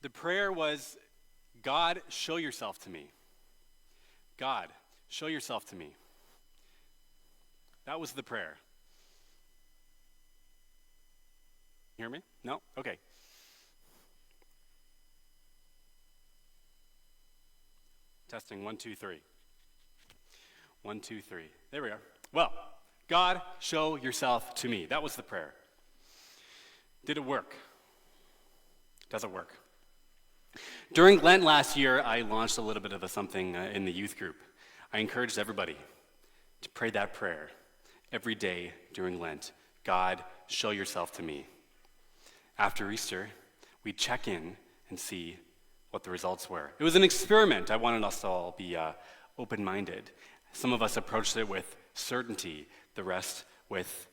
The prayer was, God, show yourself to me. God, show yourself to me. That was the prayer. Hear me? No? Okay. Testing 1, 2, 3. 1, 2, 3. There we are. Well, God, show yourself to me. That was the prayer. Did it work? Does it work? During Lent last year, I launched a little bit of a something in the youth group. I encouraged everybody to pray that prayer every day during Lent. God, show yourself to me. After Easter, we'd check in and see what the results were. It was an experiment. I wanted us to all be open-minded. Some of us approached it with certainty, the rest with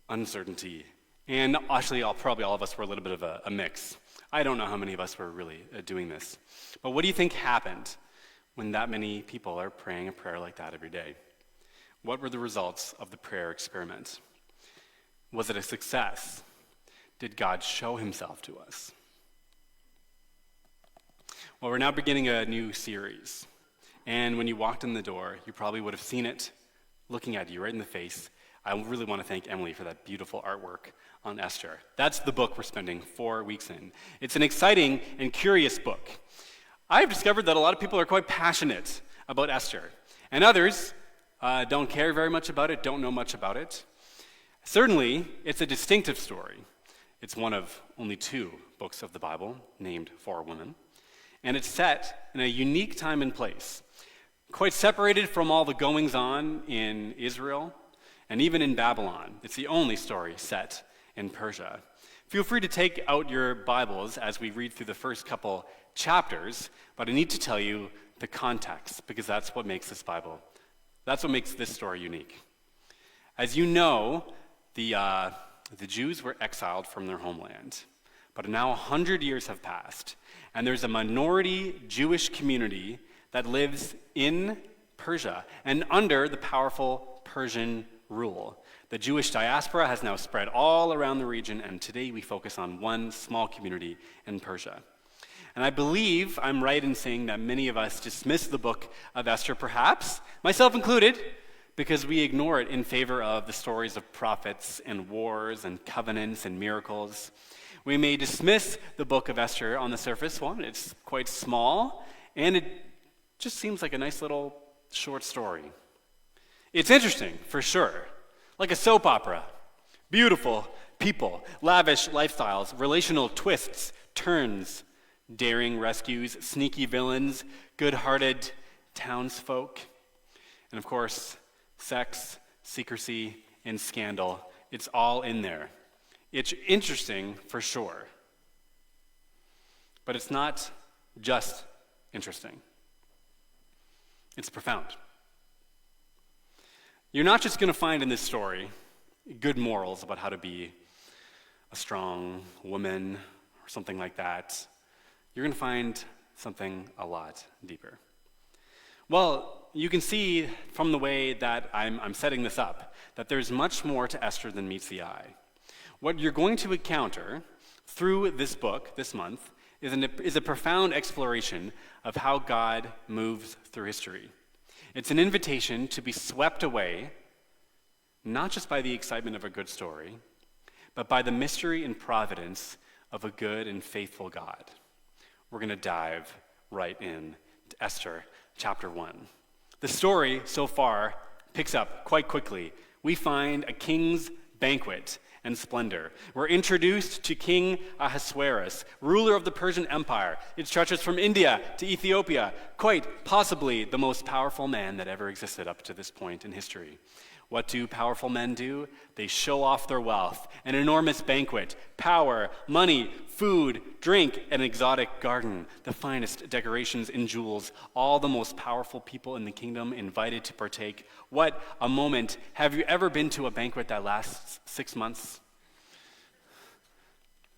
uncertainty. And actually, probably all of us were a little bit of a mix. I don't know how many of us were really doing this. But what do you think happened when that many people are praying a prayer like that every day? What were the results of the prayer experiment? Was it a success? Did God show himself to us? Well, we're now beginning a new series. And when you walked in the door, you probably would have seen it looking at you right in the face. I really want to thank Emily for that beautiful artwork on Esther. That's the book we're spending 4 weeks in. It's an exciting and curious book. I've discovered that a lot of people are quite passionate about Esther, and others don't care very much about it, don't know much about it. Certainly, it's a distinctive story. It's one of only 2 books of the Bible named for women, and it's set in a unique time and place, quite separated from all the goings-on in Israel and even in Babylon. It's the only story set in Persia. Feel free to take out your Bibles as we read through the first couple chapters, but I need to tell you the context, because that's what makes this story unique. As you know, the Jews were exiled from their homeland, but now 100 years have passed, and there's a minority Jewish community that lives in Persia and under the powerful Persian rule. The Jewish diaspora has now spread all around the region, and today we focus on one small community in Persia. And I believe I'm right in saying that many of us dismiss the book of Esther, perhaps, myself included, because we ignore it in favor of the stories of prophets and wars and covenants and miracles. We may dismiss the book of Esther on the surface. One, it's quite small, and it just seems like a nice little short story. It's interesting, for sure, like a soap opera. Beautiful people, lavish lifestyles, relational twists, turns, daring rescues, sneaky villains, good-hearted townsfolk, and of course, sex, secrecy, and scandal. It's all in there. It's interesting, for sure. But it's not just interesting. It's profound. You're not just going to find in this story good morals about how to be a strong woman or something like that. You're going to find something a lot deeper. Well, you can see from the way that I'm setting this up that there's much more to Esther than meets the eye. What you're going to encounter through this book this month is a profound exploration of how God moves through history. It's an invitation to be swept away, not just by the excitement of a good story, but by the mystery and providence of a good and faithful God. We're going to dive right in to Esther chapter 1. The story so far picks up quite quickly. We find a king's banquet and splendor. We're introduced to King Ahasuerus, ruler of the Persian Empire. It stretches from India to Ethiopia, quite possibly the most powerful man that ever existed up to this point in history. What do powerful men do? They show off their wealth, an enormous banquet, power, money, food, drink, an exotic garden, the finest decorations and jewels, all the most powerful people in the kingdom invited to partake. What a moment. Have you ever been to a banquet that lasts 6 months?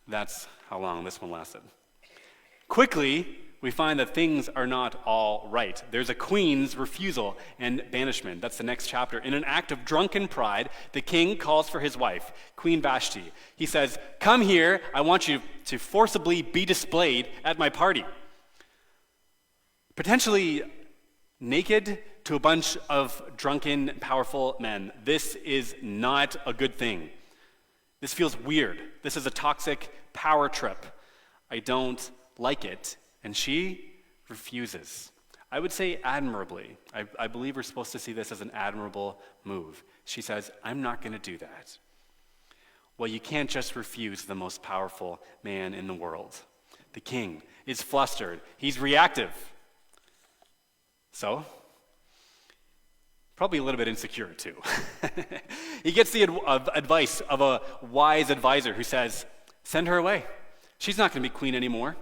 That's how long this one lasted. Quickly, we find that things are not all right. There's a queen's refusal and banishment. That's the next chapter. In an act of drunken pride, the king calls for his wife, Queen Vashti. He says, "Come here, I want you to forcibly be displayed at my party. Potentially naked to a bunch of drunken, powerful men. This is not a good thing. This feels weird. This is a toxic power trip. I don't like it. And she refuses. I would say admirably. I believe we're supposed to see this as an admirable move. She says, I'm not going to do that. Well, you can't just refuse the most powerful man in the world. The king is flustered. He's reactive. So, probably a little bit insecure too. He gets the advice of a wise advisor who says, send her away. She's not going to be queen anymore.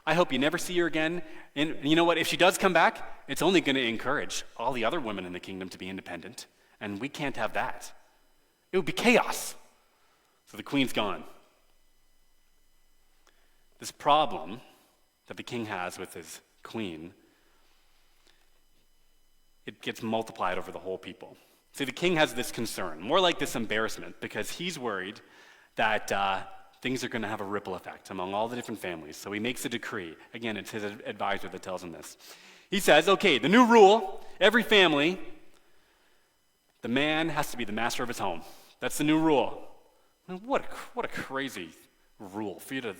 I hope you never see her again. And you know what? If she does come back, it's only going to encourage all the other women in the kingdom to be independent. And we can't have that. It would be chaos. So the queen's gone. This problem that the king has with his queen, it gets multiplied over the whole people. See, the king has this concern, more like this embarrassment, because he's worried that things are going to have a ripple effect among all the different families. So he makes a decree. Again, it's his advisor that tells him this. He says, okay, the new rule, every family, the man has to be the master of his home. That's the new rule. What a crazy rule for you to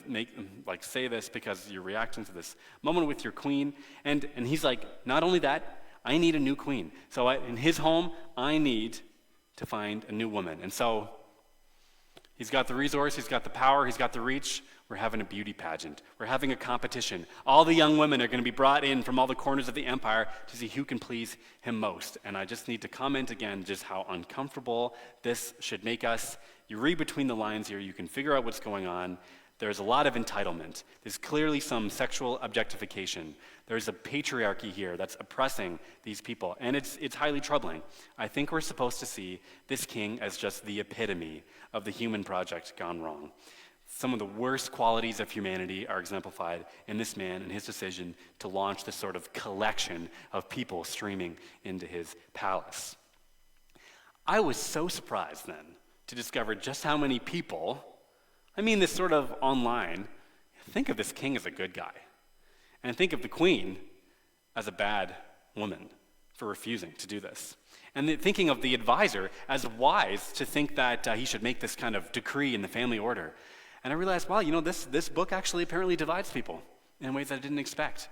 say this because you're reacting to this moment with your queen. And he's like, not only that, I need a new queen. So in his home, I need to find a new woman. And so he's got the resource, he's got the power, he's got the reach. We're having a beauty pageant. We're having a competition. All the young women are going to be brought in from all the corners of the empire to see who can please him most. And I just need to comment again just how uncomfortable this should make us. You read between the lines here, you can figure out what's going on. There's a lot of entitlement. There's clearly some sexual objectification. There's a patriarchy here that's oppressing these people, and it's highly troubling. I think we're supposed to see this king as just the epitome of the human project gone wrong. Some of the worst qualities of humanity are exemplified in this man and his decision to launch this sort of collection of people streaming into his palace. I was so surprised then to discover just how many people, I mean this sort of online, think of this king as a good guy, and think of the queen as a bad woman for refusing to do this. And thinking of the advisor as wise to think that he should make this kind of decree in the family order. And I realized, wow, this book actually apparently divides people in ways that I didn't expect.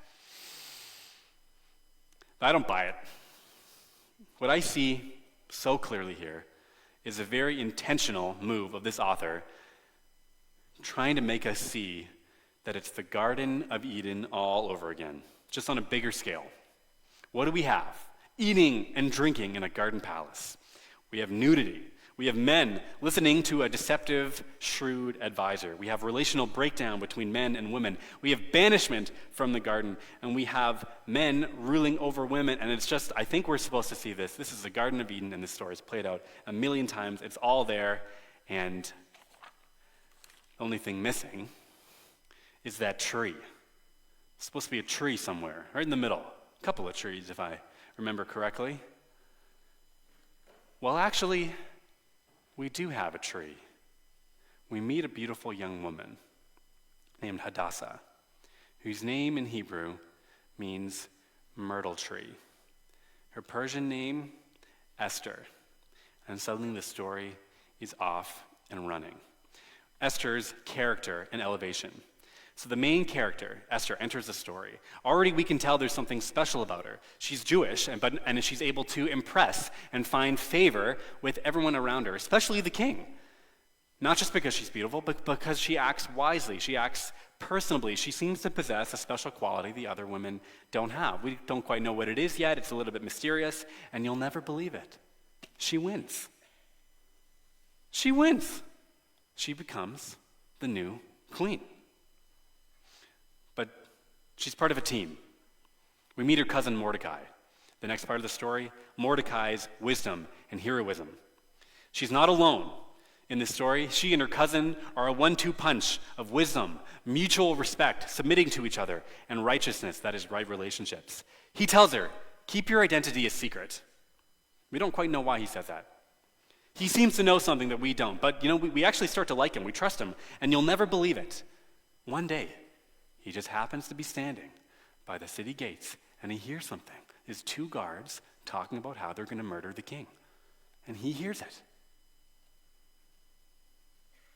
But I don't buy it. What I see so clearly here is a very intentional move of this author trying to make us see that it's the Garden of Eden all over again, just on a bigger scale. What do we have? Eating and drinking in a garden palace. We have nudity. We have men listening to a deceptive, shrewd advisor. We have relational breakdown between men and women. We have banishment from the garden, and we have men ruling over women. And it's just, I think we're supposed to see this. This is the Garden of Eden, and this story is played out a million times. It's all there, and the only thing missing is that tree. It's supposed to be a tree somewhere, right in the middle. A couple of trees, if I remember correctly. Well, actually, we do have a tree. We meet a beautiful young woman named Hadassah, whose name in Hebrew means myrtle tree. Her Persian name, Esther. And suddenly the story is off and running. Esther's character and elevation. So the main character, Esther, enters the story. Already we can tell there's something special about her. She's Jewish, and she's able to impress and find favor with everyone around her, especially the king. Not just because she's beautiful, but because she acts wisely. She acts personably. She seems to possess a special quality the other women don't have. We don't quite know what it is yet. It's a little bit mysterious, and you'll never believe it. She wins. She wins. She becomes the new queen. But she's part of a team. We meet her cousin Mordecai. The next part of the story, Mordecai's wisdom and heroism. She's not alone in this story. She and her cousin are a 1-2 punch of wisdom, mutual respect, submitting to each other, and righteousness, that is, right relationships. He tells her, keep your identity a secret. We don't quite know why he says that. He seems to know something that we don't, but we actually start to like him. We trust him, and you'll never believe it. One day, he just happens to be standing by the city gates, and he hears something. There's two guards talking about how they're going to murder the king. And he hears it.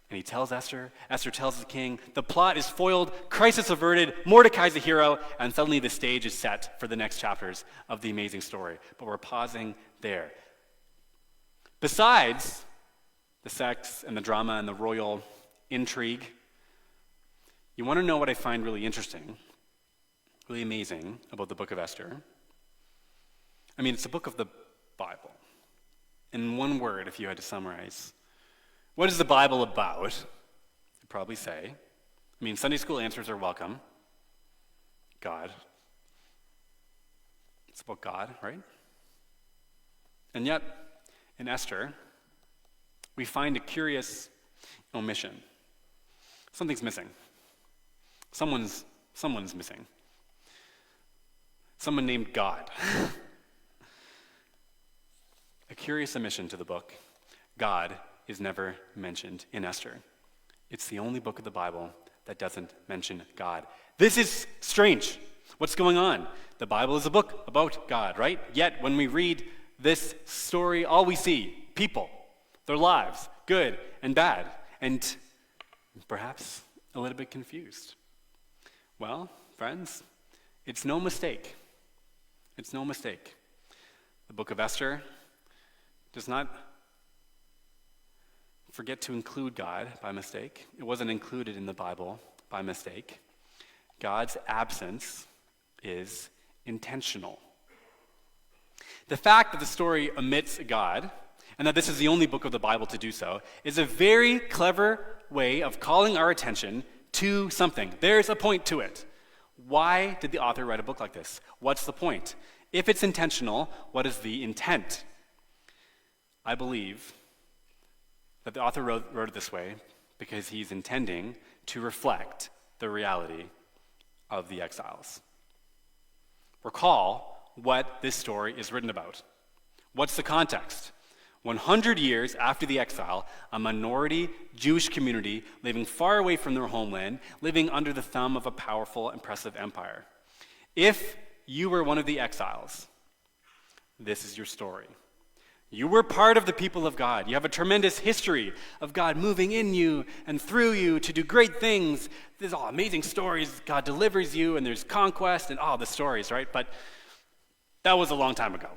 And he tells Esther. Esther tells the king. The plot is foiled, crisis averted, Mordecai's a hero, and suddenly the stage is set for the next chapters of the amazing story. But we're pausing there. Besides the sex and the drama and the royal intrigue, you want to know what I find really interesting, really amazing about the book of Esther? I mean, it's a book of the Bible. In one word, if you had to summarize, what is the Bible about? You'd probably say. I mean, Sunday school answers are welcome. God. It's about God, right? And yet, in Esther, we find a curious omission. Something's missing. Someone's missing. Someone named God. A curious omission to the book. God is never mentioned in Esther. It's the only book of the Bible that doesn't mention God. This is strange. What's going on? The Bible is a book about God, right? Yet when we read this story, all we see, people, their lives, good and bad, and perhaps a little bit confused. Well, friends, it's no mistake. It's no mistake. The book of Esther does not forget to include God by mistake. It wasn't included in the Bible by mistake. God's absence is intentional. The fact that the story omits God, and that this is the only book of the Bible to do so, is a very clever way of calling our attention to something. There's a point to it. Why did the author write a book like this? What's the point? If it's intentional, what is the intent? I believe that the author wrote it this way because he's intending to reflect the reality of the exiles. Recall what this story is written about. What's the context? 100 years after the exile, a minority Jewish community living far away from their homeland, living under the thumb of a powerful, impressive empire. If you were one of the exiles, this is your story. You were part of the people of God. You have a tremendous history of God moving in you and through you to do great things. There's all amazing stories. God delivers you, and there's conquest and all the stories, right? But that was a long time ago.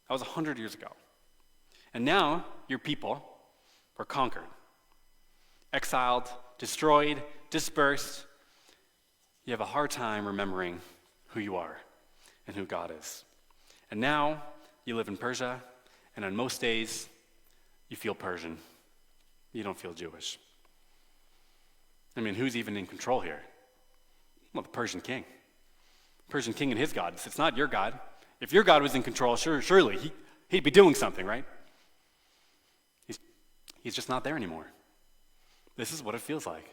That was 100 years ago. And now your people are conquered, exiled, destroyed, dispersed. You have a hard time remembering who you are and who God is. And now you live in Persia, and on most days, you feel Persian. You don't feel Jewish. I mean, who's even in control here? Well, the Persian king. Persian king and his gods. It's not your God. If your God was in control, surely he'd be doing something, right? He's just not there anymore. This is what it feels like.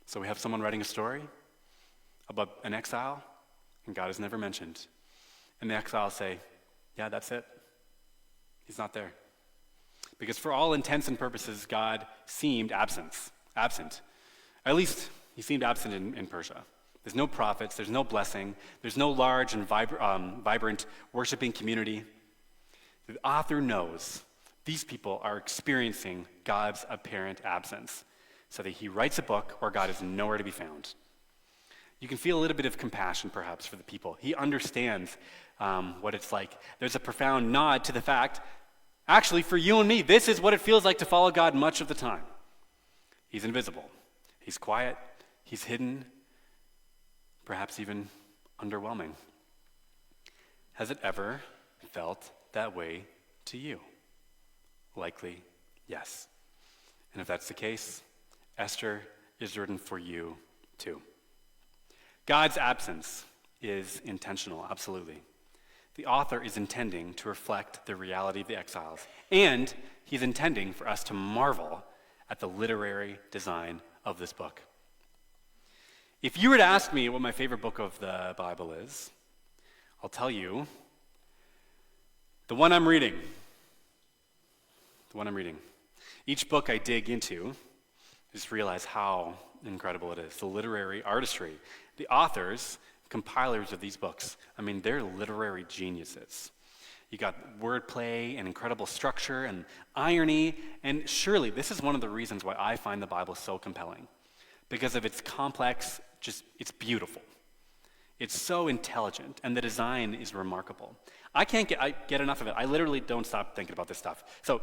So we have someone writing a story about an exile, and God is never mentioned. And the exiles say, yeah, that's it. He's not there. Because for all intents and purposes, God seemed absent. At least he seemed absent in Persia. There's no prophets, there's no blessing, there's no large and vibrant worshiping community. The author knows these people are experiencing God's apparent absence, so that he writes a book where God is nowhere to be found. You can feel a little bit of compassion, perhaps, for the people. He understands what it's like. There's a profound nod to the fact, actually, for you and me, this is what it feels like to follow God much of the time. He's invisible. He's quiet. He's hidden. Perhaps even underwhelming. Has it ever felt that way to you? Likely, yes. And if that's the case, Esther is written for you too. God's absence is intentional, absolutely. The author is intending to reflect the reality of the exiles, and he's intending for us to marvel at the literary design of this book. If you were to ask me what my favorite book of the Bible is, I'll tell you the one I'm reading. Each book I dig into, Just realize how incredible it is. The literary artistry. The authors, compilers of these books, they're literary geniuses. You got wordplay and incredible structure and irony, and surely this is one of the reasons why I find the Bible so compelling. Because of its complex, it's beautiful. It's so intelligent, and the design is remarkable. I can't get enough of it. I literally don't stop thinking about this stuff. So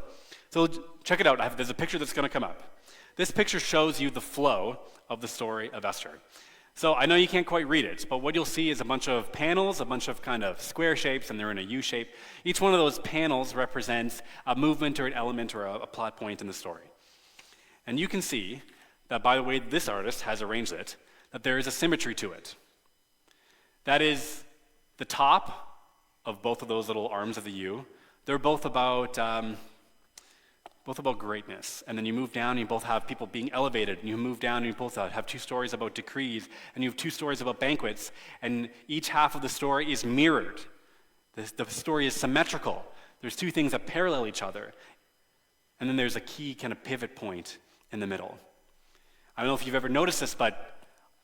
check it out. There's a picture that's going to come up. This picture shows you the flow of the story of Esther. So I know you can't quite read it, but what you'll see is a bunch of panels, a bunch of kind of square shapes, and they're in a U shape. Each one of those panels represents a movement or an element or a plot point in the story. And you can see that by the way this artist has arranged it, that there is a symmetry to it. That is the top of both of those little arms of the U. They're both about greatness. And then you move down and you both have people being elevated, and you move down and you both have two stories about decrees, and you have two stories about banquets, and each half of the story is mirrored. The story is symmetrical. There's two things that parallel each other. And then there's a key kind of pivot point in the middle. I don't know if you've ever noticed this, but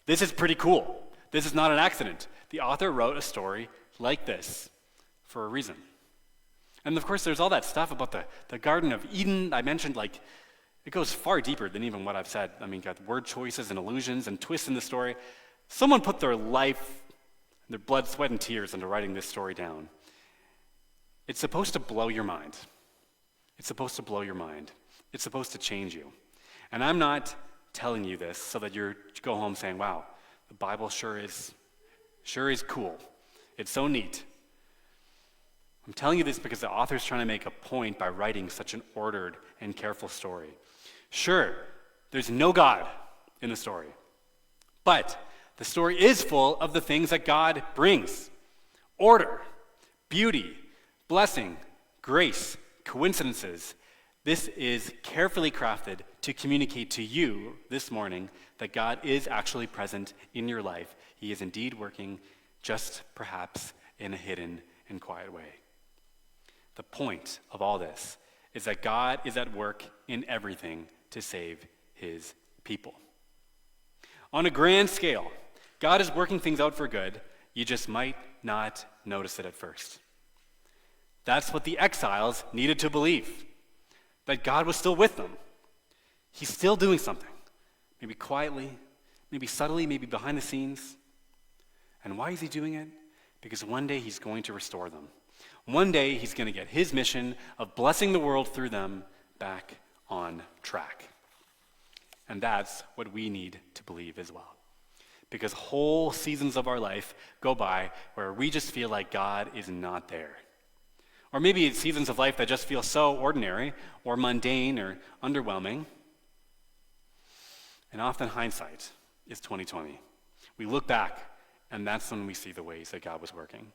this is pretty cool. This is not an accident. The author wrote a story like this for a reason. And of course, there's all that stuff about the Garden of Eden. I mentioned, it goes far deeper than even what I've said. Got word choices and allusions and twists in the story. Someone put their life, their blood, sweat, and tears into writing this story down. It's supposed to blow your mind. It's supposed to blow your mind. It's supposed to change you. And I'm not telling you this so that you go home saying, wow, the Bible sure is cool. It's so neat. I'm telling you this because the author's trying to make a point by writing such an ordered and careful story. Sure, there's no God in the story, but the story is full of the things that God brings: order, beauty, blessing, grace, coincidences. This is carefully crafted to communicate to you this morning that God is actually present in your life. He is indeed working, just perhaps in a hidden and quiet way. The point of all this is that God is at work in everything to save his people. On a grand scale, God is working things out for good. You just might not notice it at first. That's what the exiles needed to believe, that God was still with them. He's still doing something, maybe quietly, maybe subtly, maybe behind the scenes. And why is he doing it? Because one day he's going to restore them. One day he's going to get his mission of blessing the world through them back on track. And that's what we need to believe as well. Because whole seasons of our life go by where we just feel like God is not there. Or maybe it's seasons of life that just feel so ordinary or mundane or underwhelming. And often hindsight is 20/20. We look back, and that's when we see the ways that God was working.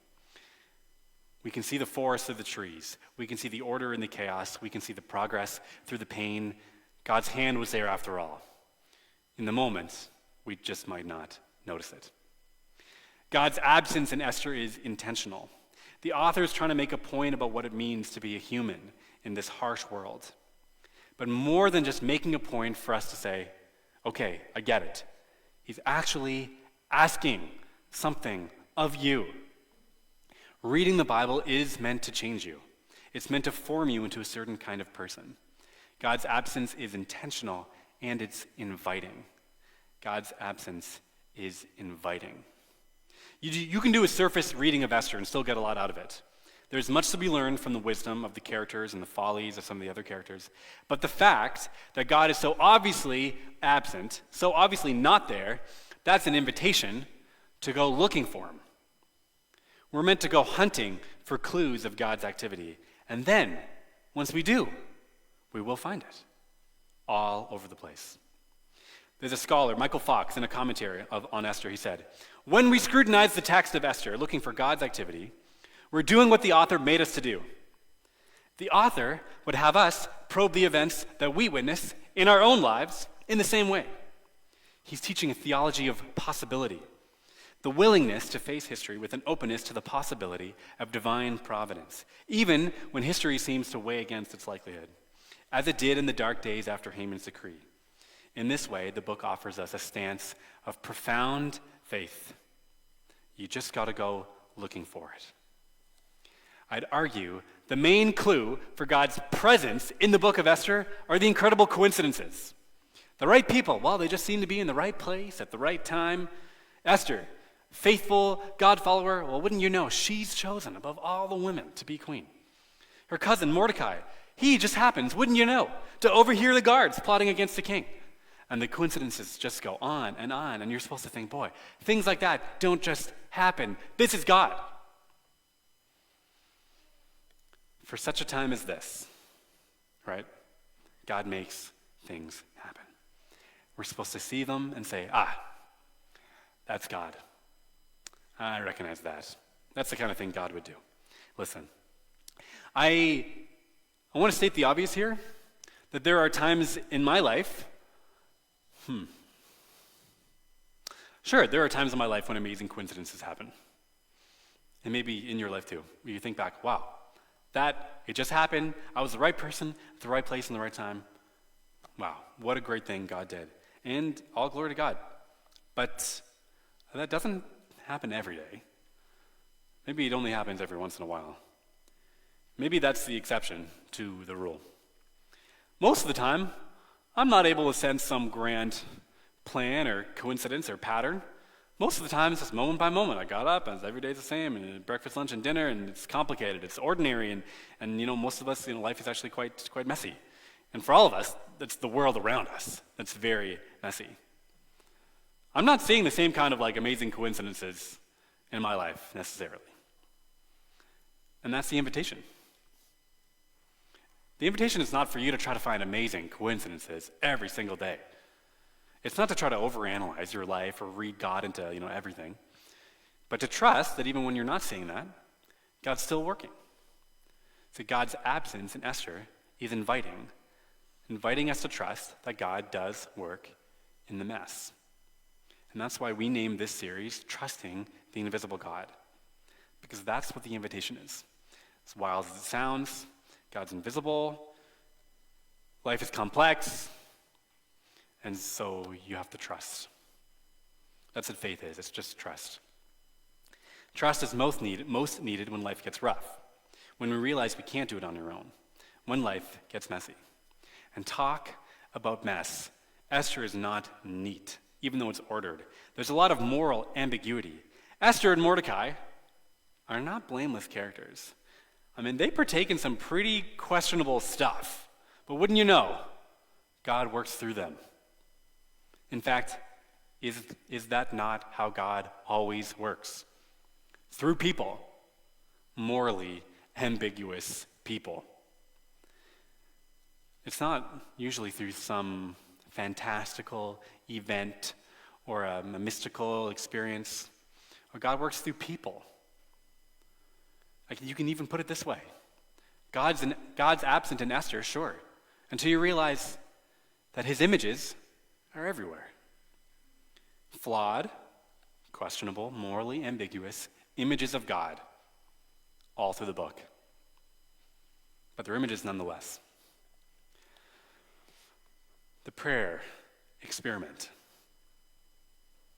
We can see the forest of the trees. We can see the order in the chaos. We can see the progress through the pain. God's hand was there after all. In the moment, we just might not notice it. God's absence in Esther is intentional. The author is trying to make a point about what it means to be a human in this harsh world. But more than just making a point for us to say, okay, I get it. He's actually asking something of you. Reading the Bible is meant to change you. It's meant to form you into a certain kind of person. God's absence is intentional, and it's inviting. God's absence is inviting. You can do a surface reading of Esther and still get a lot out of it. There's much to be learned from the wisdom of the characters and the follies of some of the other characters. But the fact that God is so obviously absent, so obviously not there, that's an invitation to go looking for him. We're meant to go hunting for clues of God's activity. And then, once we do, we will find it all over the place. There's a scholar, Michael Fox, in a commentary on Esther, he said, when we scrutinize the text of Esther, looking for God's activity, we're doing what the author made us to do. The author would have us probe the events that we witness in our own lives in the same way. He's teaching a theology of possibility, the willingness to face history with an openness to the possibility of divine providence, even when history seems to weigh against its likelihood, as it did in the dark days after Haman's decree. In this way, the book offers us a stance of profound faith. You just got to go looking for it. I'd argue the main clue for God's presence in the book of Esther are the incredible coincidences. The right people, well, they just seem to be in the right place at the right time. Esther, faithful God follower, well, wouldn't you know, she's chosen above all the women to be queen. Her cousin Mordecai, he just happens, wouldn't you know, to overhear the guards plotting against the king. And the coincidences just go on, and you're supposed to think, boy, things like that don't just happen. This is God. For such a time as this, right, God makes things happen. We're supposed to see them and say, that's God. I recognize that. That's the kind of thing God would do. Listen, I want to state the obvious here, that there are times in my life, Sure, there are times in my life when amazing coincidences happen. And maybe in your life too, where you think back, wow, it just happened. I was the right person at the right place in the right time. Wow, what a great thing God did. And all glory to God. But that doesn't happen every day. Maybe it only happens every once in a while. Maybe that's the exception to the rule. Most of the time, I'm not able to sense some grand plan or coincidence or pattern. Most of the time, it's just moment by moment. I got up, and every day's the same, and breakfast, lunch, and dinner, and it's complicated, it's ordinary, and most of us, life is actually quite messy. And for all of us, that's the world around us that's very messy. I'm not seeing the same kind of amazing coincidences in my life necessarily. And that's the invitation. The invitation is not for you to try to find amazing coincidences every single day. It's not to try to overanalyze your life or read God into, everything, but to trust that even when you're not seeing that, God's still working. So God's absence in Esther is inviting us to trust that God does work in the mess. And that's why we named this series Trusting the Invisible God, because that's what the invitation is. As wild as it sounds, God's invisible, life is complex, and so you have to trust. That's what faith is. It's just trust. Trust is most needed when life gets rough, when we realize we can't do it on our own, when life gets messy. And talk about mess. Esther is not neat, even though it's ordered. There's a lot of moral ambiguity. Esther and Mordecai are not blameless characters. They partake in some pretty questionable stuff, but wouldn't you know, God works through them. In fact, is that not how God always works? Through people, morally ambiguous people. It's not usually through some fantastical event or a mystical experience. Or God works through people. You can even put it this way. God's absent in Esther, sure, until you realize that his images are everywhere. Flawed, questionable, morally ambiguous images of God all through the book. But they're images nonetheless. The prayer experiment.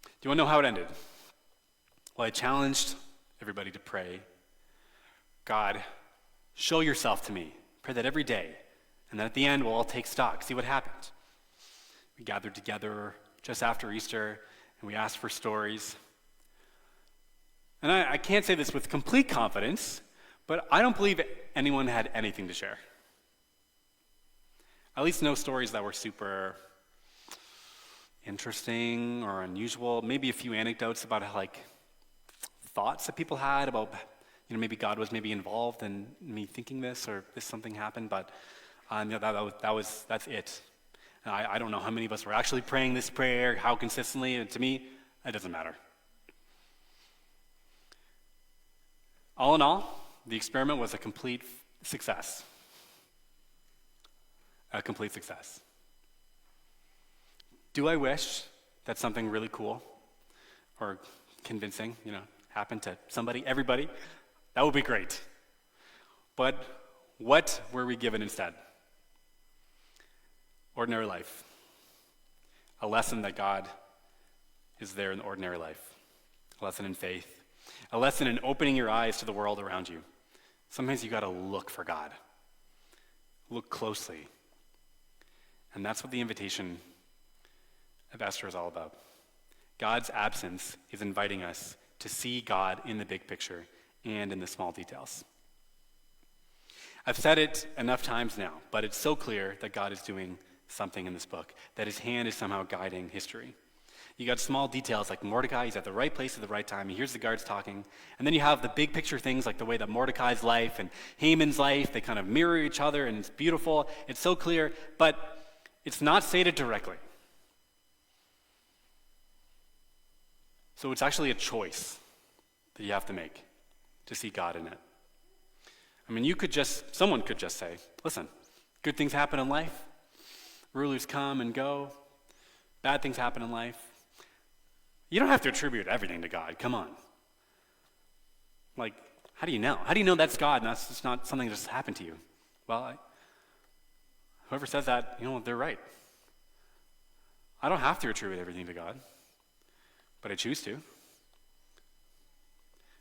Do you want to know how it ended? Well, I challenged everybody to pray, God, show yourself to me. Pray that every day. And then at the end, we'll all take stock, see what happened. We gathered together just after Easter, and we asked for stories. And I can't say this with complete confidence, but I don't believe anyone had anything to share. At least no stories that were super interesting or unusual. Maybe a few anecdotes about thoughts that people had about, maybe God was maybe involved in me thinking this or this something happened, but that's it. And I don't know how many of us were actually praying this prayer, how consistently, and to me, it doesn't matter. All in all, the experiment was a complete success. A complete success. Do I wish that something really cool or convincing, happened to somebody, everybody? That would be great. But what were we given instead? Ordinary life. a lesson that God is there in ordinary life, a lesson in faith, a lesson in opening your eyes to the world around you. Sometimes you got to look for God. Look closely. And that's what the invitation of Esther is all about. God's absence is inviting us to see God in the big picture and in the small details. I've said it enough times now, but it's so clear that God is doing something in this book, that his hand is somehow guiding history. You got small details like Mordecai, he's at the right place at the right time, he hears the guards talking, and then you have the big picture things like the way that Mordecai's life and Haman's life, they kind of mirror each other, and it's beautiful, it's so clear, but it's not stated directly. So it's actually a choice that you have to make to see God in it. I mean, someone could just say, listen, good things happen in life, rulers come and go, bad things happen in life. You don't have to attribute everything to God, come on. Like, how do you know? How do you know that's God and that's just not something that just happened to you? Well, whoever says that, they're right. I don't have to attribute everything to God, but I choose to.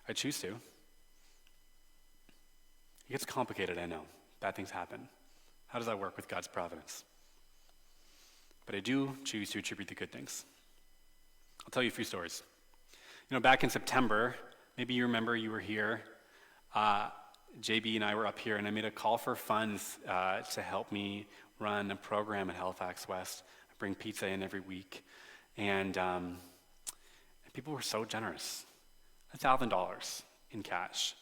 I choose to. It gets complicated, I know. Bad things happen. How does that work with God's providence? But I do choose to attribute the good things. I'll tell you a few stories. Back in September, maybe you remember you were here. JB and I were up here, and I made a call for funds to help me run a program at Halifax West. I bring pizza in every week, and people were so generous. $1,000 in cash,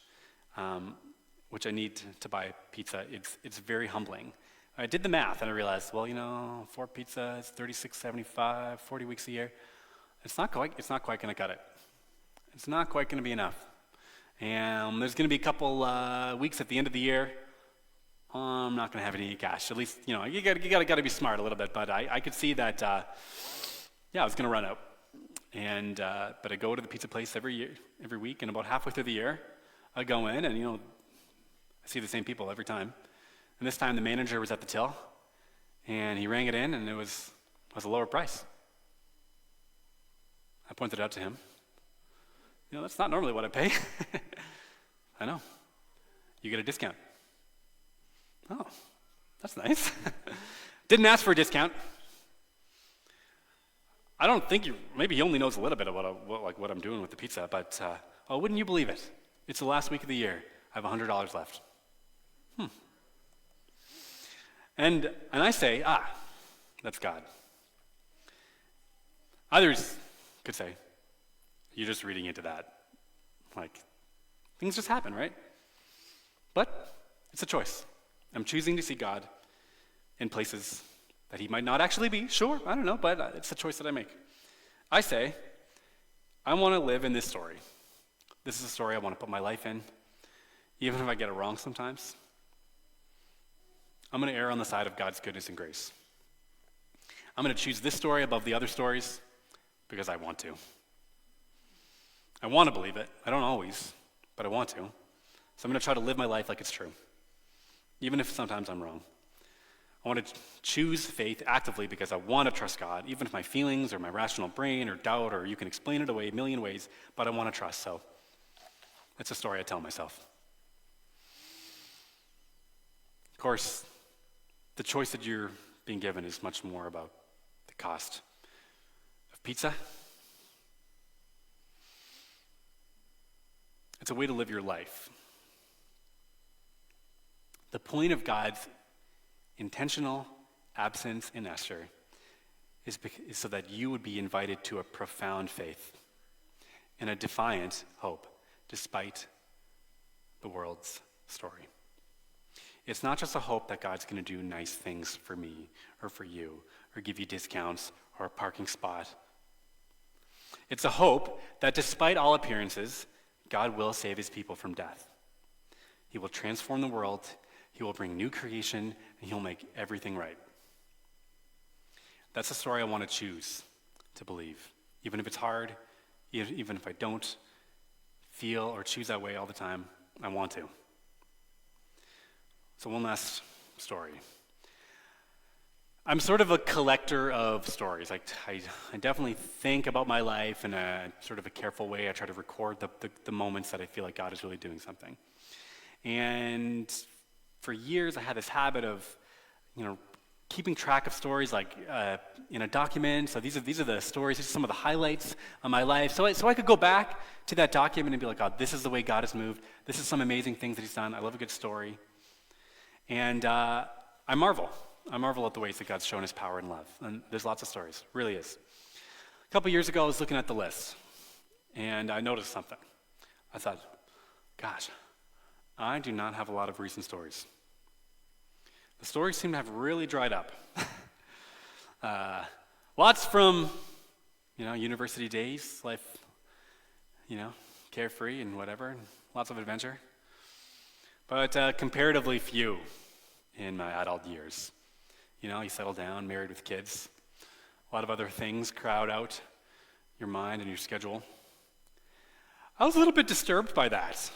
which I need to buy pizza. It's very humbling. I did the math, and I realized, 4 pizza is $36.75, 40 weeks a year. It's not quite going to cut it. It's not quite going to be enough. And there's going to be a couple weeks at the end of the year. I'm not going to have any cash. At least, you got to be smart a little bit. But I could see that, I was going to run out. And but I go to the pizza place every week, and about halfway through the year, I go in, and I see the same people every time. And this time, the manager was at the till, and he rang it in, and it was a lower price. I pointed it out to him. That's not normally what I pay. I know. You get a discount. Oh, that's nice. Didn't ask for a discount. I don't think maybe he only knows a little bit about what I'm doing with the pizza, but wouldn't you believe it? It's the last week of the year. I have $100 left. And I say, that's God. Others could say, you're just reading into that. Things just happen, right? But it's a choice. I'm choosing to see God in places that he might not actually be. Sure, I don't know, but it's a choice that I make. I say, I want to live in this story. This is a story I want to put my life in, even if I get it wrong sometimes. I'm going to err on the side of God's goodness and grace. I'm going to choose this story above the other stories because I want to. I want to believe it. I don't always, but I want to. So I'm going to try to live my life like it's true, even if sometimes I'm wrong. I want to choose faith actively because I want to trust God, even if my feelings or my rational brain or doubt, or you can explain it away a million ways, but I want to trust. So it's a story I tell myself. Of course, the choice that you're being given is much more about the cost of pizza. It's a way to live your life. The point of God's intentional absence in Esther is so that you would be invited to a profound faith and a defiant hope despite the world's story. It's not just a hope that God's going to do nice things for me or for you or give you discounts or a parking spot. It's a hope that despite all appearances, God will save his people from death. He will transform the world, he will bring new creation, and he'll make everything right. That's the story I want to choose to believe, even if it's hard, even if I don't feel or choose that way all the time, I want to. So one last story. I'm sort of a collector of stories. I definitely think about my life in a sort of a careful way. I try to record the moments that I feel like God is really doing something. And for years, I had this habit of, keeping track of stories in a document. So these are the stories, these are some of the highlights of my life. So I could go back to that document and be like, God, this is the way God has moved. This is some amazing things that he's done. I love a good story. And I marvel. I marvel at the ways that God's shown his power and love. And there's lots of stories, really is. A couple years ago, I was looking at the list, and I noticed something. I thought, gosh, I do not have a lot of recent stories. The stories seem to have really dried up. Lots from, university days, life, carefree and whatever, and lots of adventure. But comparatively few in my adult years. You settle down, married with kids. A lot of other things crowd out your mind and your schedule. I was a little bit disturbed by that.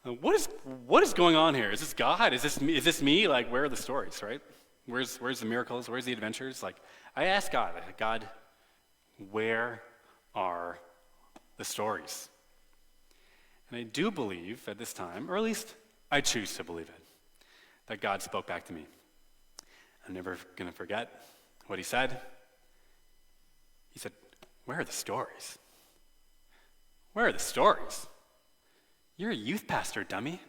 What is going on here? Is this God? Is this me? Like, where are the stories, right? Where's the miracles? Where's the adventures? Like, I asked God, where are the stories? And I do believe at this time, or at least I choose to believe it, that God spoke back to me. I'm never going to forget what he said. He said, where are the stories? Where are the stories? You're a youth pastor, dummy.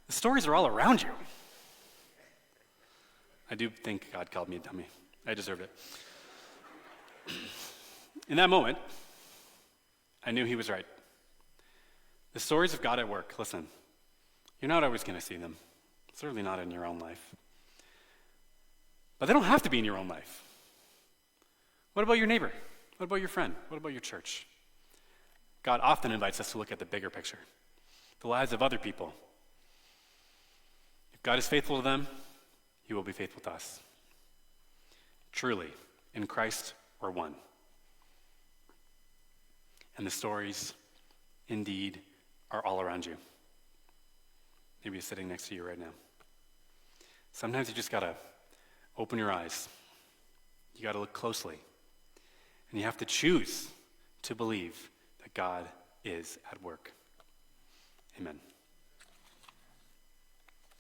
The stories are all around you. I do think God called me a dummy. I deserved it. In that moment, I knew he was right. The stories of God at work, listen, you're not always going to see them. Certainly not in your own life. But they don't have to be in your own life. What about your neighbor? What about your friend? What about your church? God often invites us to look at the bigger picture, the lives of other people. If God is faithful to them, he will be faithful to us. Truly, in Christ, we're one. And the stories, indeed, are all around you. Maybe he's sitting next to you right now. Sometimes you just got to open your eyes. You got to look closely. And you have to choose to believe that God is at work. Amen.